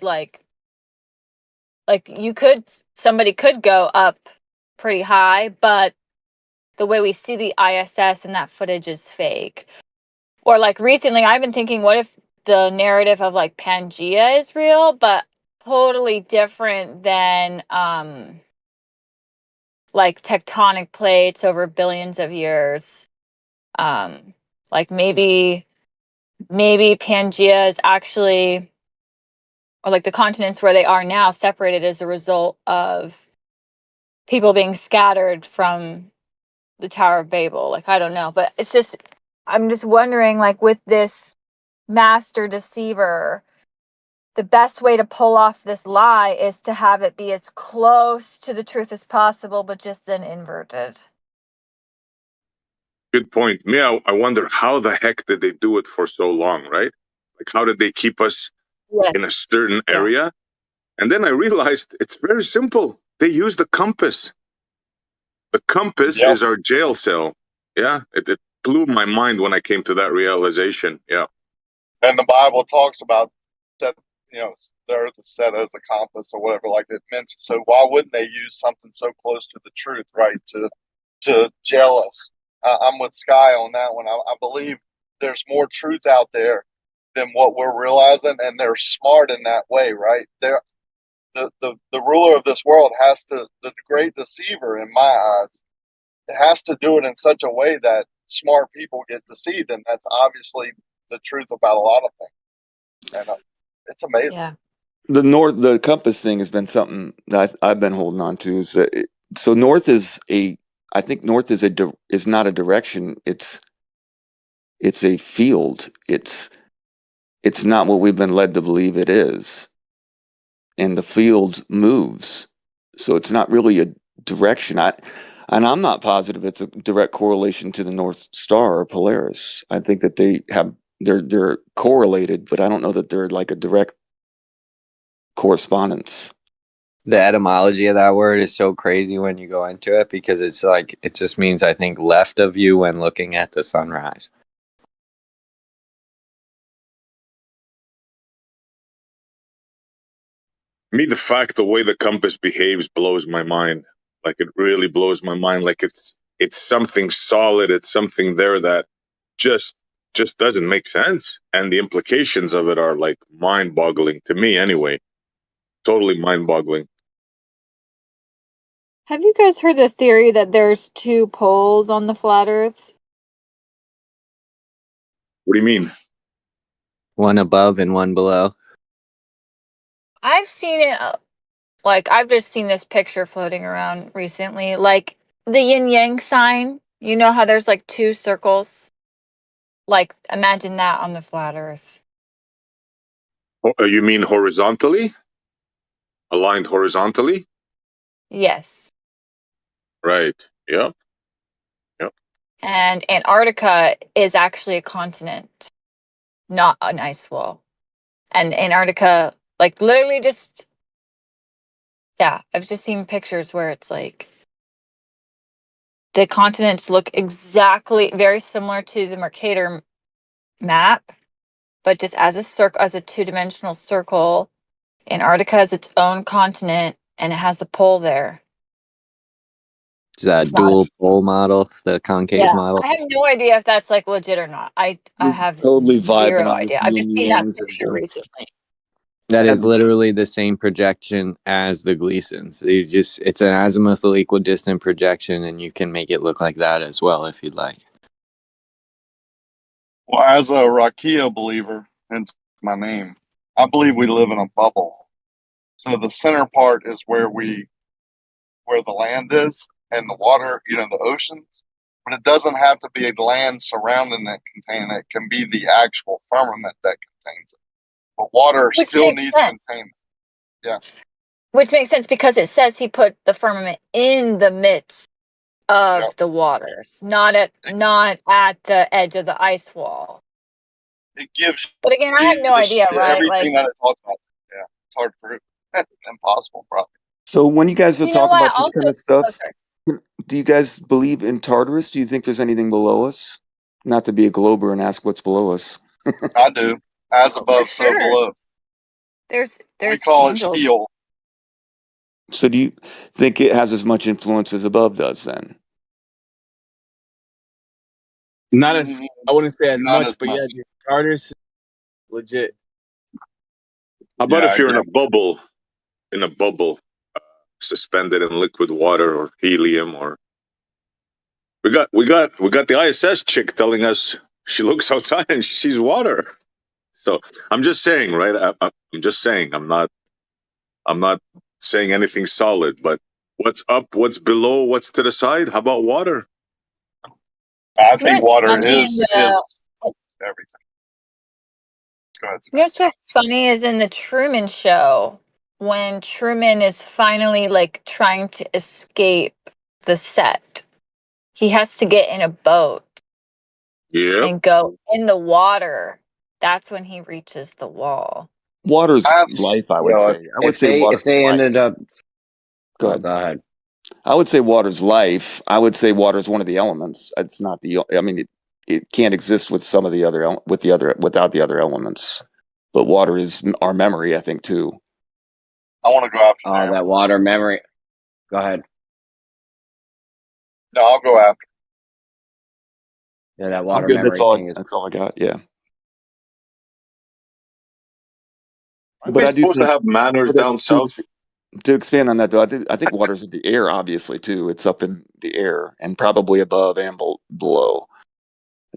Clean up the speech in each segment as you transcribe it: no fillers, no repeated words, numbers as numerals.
like somebody could go up pretty high, but the way we see the ISS and that footage is fake. Or like recently, I've been thinking, what if the narrative of like Pangea is real, but totally different than like tectonic plates over billions of years. Like maybe Pangea is actually, or like the continents where they are now, separated as a result of people being scattered from the Tower of Babel. Like, I don't know, but I'm just wondering, like, with this master deceiver, the best way to pull off this lie is to have it be as close to the truth as possible, but just then inverted. Good point. Me, I wonder how the heck did they do it for so long, right? Like, how did they keep us in a certain area? And then I realized it's very simple. They use the compass. The compass is our jail cell. Yeah, it blew my mind when I came to that realization. Yeah. And the Bible talks about that, the earth is set as a compass or whatever, like it mentioned. So why wouldn't they use something so close to the truth, right, to jail us? I'm with sKy on that one. I believe there's more truth out there than what we're realizing, and they're smart in that way, right? The ruler of this world the great deceiver, in my eyes, has to do it in such a way that smart people get deceived, and that's obviously the truth about a lot of things. And it's amazing. Yeah. The compass thing has been something that I've been holding on to. So north is I think north is not a direction. It's a field. It's not what we've been led to believe it is. And the field moves. So it's not really a direction. And I'm not positive it's a direct correlation to the North Star or Polaris. I think that they're correlated, but I don't know that they're like a direct correspondence. The etymology of that word is so crazy when you go into it, because it's like, it just means, I think, left of you when looking at the sunrise. Me, the way the compass behaves blows my mind. Like, it really blows my mind. Like, it's something solid. It's something there that just doesn't make sense. And the implications of it are like mind-boggling to me anyway. Totally mind-boggling. Have you guys heard the theory that there's two poles on the flat Earth? What do you mean? One above and one below. I've seen it, like, I've just seen this picture floating around recently, like the yin yang sign. You know how there's like two circles? Like, imagine that on the flat Earth. You mean horizontally? Aligned horizontally? Yes. Right. Yep. And Antarctica is actually a continent, not an ice wall. And Antarctica, like, literally just, yeah, I've just seen pictures where it's like the continents look exactly very similar to the Mercator map, but just as a two-dimensional circle. Antarctica has its own continent, and it has a pole there. Is that dual pole model, the concave model? I have no idea if that's like legit or not. I have totally zero vibing idea. I've just seen that picture recently. That is literally the same projection as the Gleasons. It's an azimuthal equidistant projection, and you can make it look like that as well if you'd like. Well, as a Rakia believer, hence my name, I believe we live in a bubble. So the center part is where the land is, and the water, the oceans. But it doesn't have to be land surrounding that containing it. It can be the actual firmament that contains it. But water still needs containment. Yeah. Which makes sense, because it says he put the firmament in the midst of the waters, not at the edge of the ice wall. It gives. But again, I have no idea, right? Everything that it talks about. Yeah, it's hard to prove. Impossible, probably. So when you guys are talking about this kind of stuff, okay, do you guys believe in Tartarus? Do you think there's anything below us? Not to be a glober and ask what's below us. I do. As above, so below. We There's call it angels. Sheol. So do you think it has as much influence as above does then? Not as I wouldn't say as Not much, as but much. yeah, charters legit. How about Yeah, if you're in a exactly. bubble, suspended in liquid water or helium, or we got the ISS chick telling us she looks outside and she sees water. So I'm just saying, right? I'm just saying. I'm not saying anything solid, but what's up, what's below, what's to the side? How about water? I You know think what's water funny in is the everything. Go ahead. you know what's so funny is in the Truman Show when Truman is finally like trying to escape the set. He has to get in a boat Yep. and go in the water. That's when he reaches the wall. Water's That's life, I would say. I would say if water's they life. ended up, Go oh, ahead. go ahead. I would say water's life. I would say water's one of the elements. It's not I mean, it can't exist with some of the other, without the other elements. But water is our memory, I think, too. I want to go after Oh, Jeremy. that water memory. Go ahead. No, I'll go after. Yeah, that I'm water good. That's memory all. thing is. That's all I got. Yeah. Aren't But they I do supposed to think have manners down south? to expand on that, though, I think water's in the air, obviously, too. It's up in the air and probably above and below.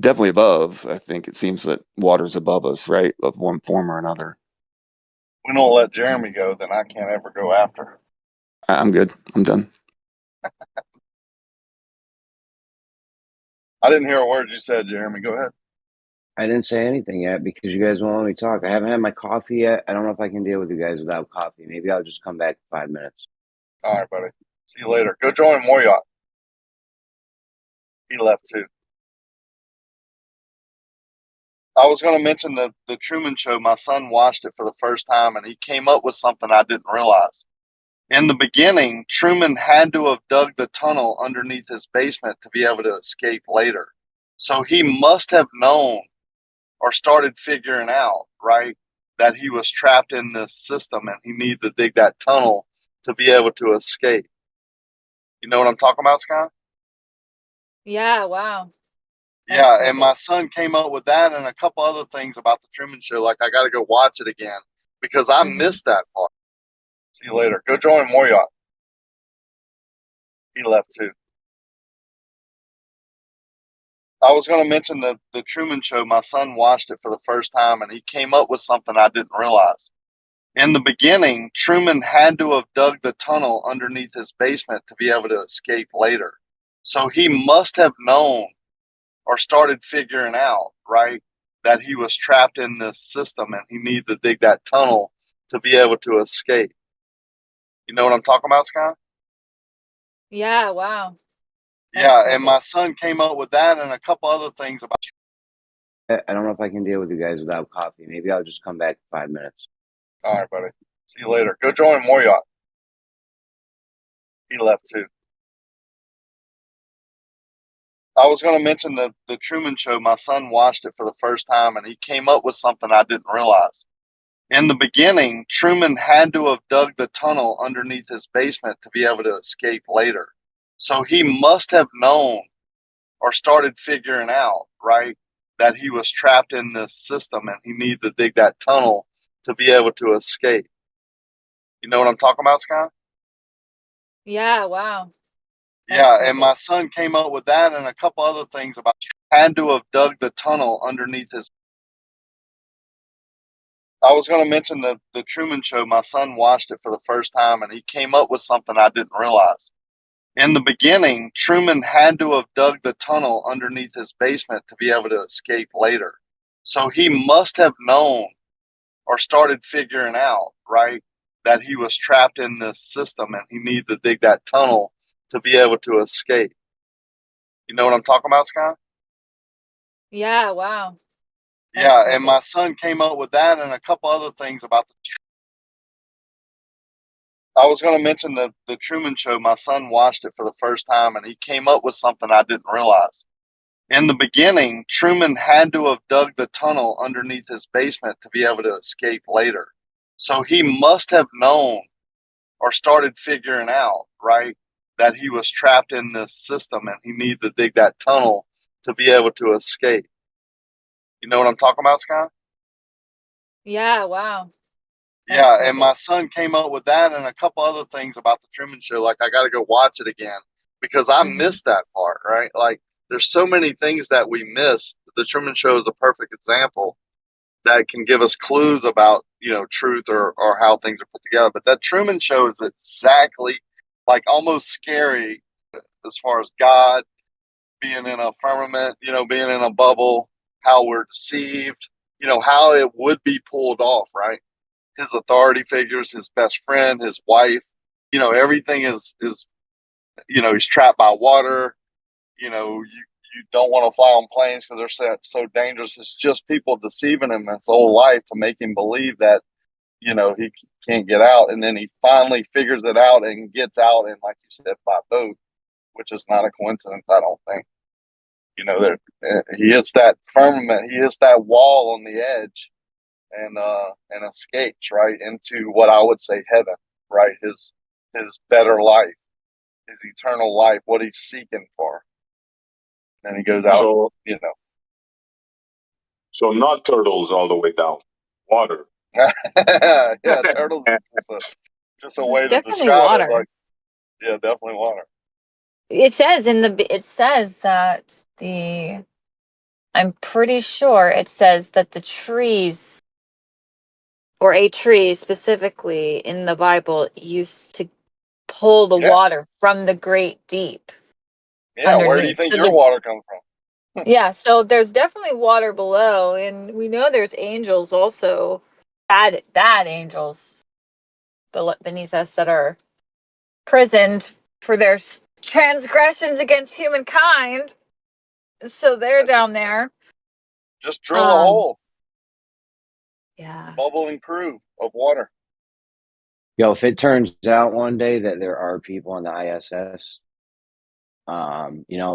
Definitely above. I think it seems that water's above us, right, of one form or another. We don't let Jeremy go, then I can't ever go after. I'm good. I'm done. I didn't hear a word you said, Jeremy. Go ahead. I didn't say anything yet because you guys won't let me talk. I haven't had my coffee yet. I don't know if I can deal with you guys without coffee. Maybe I'll just come back in 5 minutes. All right, buddy. See you later. Go join Moyot. He left too. I was going to mention the Truman Show. My son watched it for the first time, and he came up with something I didn't realize. In the beginning, Truman had to have dug the tunnel underneath his basement to be able to escape later. So he must have known or started figuring out, right, that he was trapped in this system and he needed to dig that tunnel to be able to escape. You know what I'm talking about, sKy? Yeah, wow. Yeah, and my son came up with that and a couple other things about the Truman Show. Like, I got to go watch it again because I missed that part. See you later. Go join Moyot. He left too. I was going to mention the Truman Show. My son watched it for the first time and he came up with something I didn't realize. In the beginning, Truman had to have dug the tunnel underneath his basement to be able to escape later. So he must have known or started figuring out, right, that he was trapped in this system and he needed to dig that tunnel to be able to escape. You know what I'm talking about, sKy? Yeah, wow. Yeah, and my son came up with that and a couple other things about. I don't know if I can deal with you guys without coffee. Maybe I'll just come back in 5 minutes. All right, buddy. See you later. Go join Moyot. He left too. I was going to mention the Truman Show. My son watched it for the first time and he came up with something I didn't realize. In the beginning, Truman had to have dug the tunnel underneath his basement to be able to escape later. So he must have known or started figuring out, right, that he was trapped in this system and he needed to dig that tunnel to be able to escape. You know what I'm talking about, sKy? Yeah, wow. Yeah, and my son came up with that and a couple other things about had to have dug the tunnel underneath his. I was going to mention the Truman Show. My son watched it for the first time and he came up with something I didn't realize. In the beginning, Truman had to have dug the tunnel underneath his basement to be able to escape later. So he must have known or started figuring out, right, that he was trapped in this system and he needed to dig that tunnel to be able to escape. You know what I'm talking about, sKy? Yeah, wow. Yeah, and my son came up with that and a couple other things about the. I was going to mention the Truman Show. My son watched it for the first time and he came up with something I didn't realize. In the beginning, Truman had to have dug the tunnel underneath his basement to be able to escape later. So he must have known or started figuring out, right, that he was trapped in this system and he needed to dig that tunnel to be able to escape. You know what I'm talking about, sKy? Yeah, wow. That's Yeah, and crazy. my son came up with that and a couple other things about the Truman Show. Like, I got to go watch it again because I Mhm. missed that part, right? Like, there's so many things that we miss. The Truman Show is a perfect example that can give us clues about, truth or how things are put together. But that Truman Show is exactly like almost scary as far as God being in a firmament, being in a bubble, how we're deceived, how it would be pulled off, right? His authority figures, his best friend, his wife, everything is he's trapped by water. You don't want to fly on planes because they're so dangerous. It's just people deceiving him his whole life to make him believe that he can't get out, and then he finally figures it out and gets out, and like you said, by boat, which is not a coincidence, I don't think. There he hits that firmament, he hits that wall on the edge, and escapes right into what I would say heaven, right? His better life, his eternal life, what he's seeking for. And he goes out, So, you know. so not turtles all the way down, water. Yeah, turtles is just a It's way to definitely describe it. water. Like, yeah, definitely water. It says it says that I'm pretty sure it says that the trees, or a tree specifically in the Bible, used to pull the Yeah, water from the great deep yeah. Where do you underneath. think your water comes from? Yeah, so there's definitely water below, and we know there's angels also, bad angels beneath us that are prisoned for their transgressions against humankind. So they're Just, down there. just drill a Um, hole, yeah. bubbling crew of water. Yo, if it turns out one day that there are people on the ISS,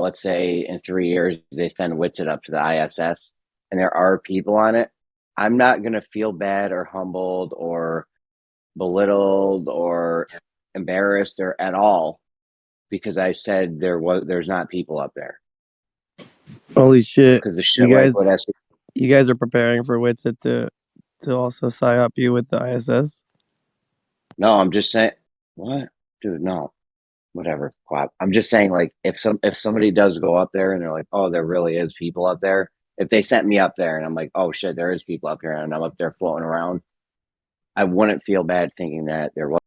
let's say in 3 years they send Witsit up to the ISS and there are people on it, I'm not gonna feel bad or humbled or belittled or embarrassed or at all because I said there's not people up there. Holy shit! Because the shit You like guys, what I you guys are preparing for Witsit to also sign up you with the ISS. no, I'm just saying what, dude, no. Whatever. Quap. I'm just saying, like, if somebody does go up there and they're like, oh, there really is people up there. If they sent me up there and I'm like, oh shit, there is people up here and I'm up there floating around, I wouldn't feel bad thinking that there was.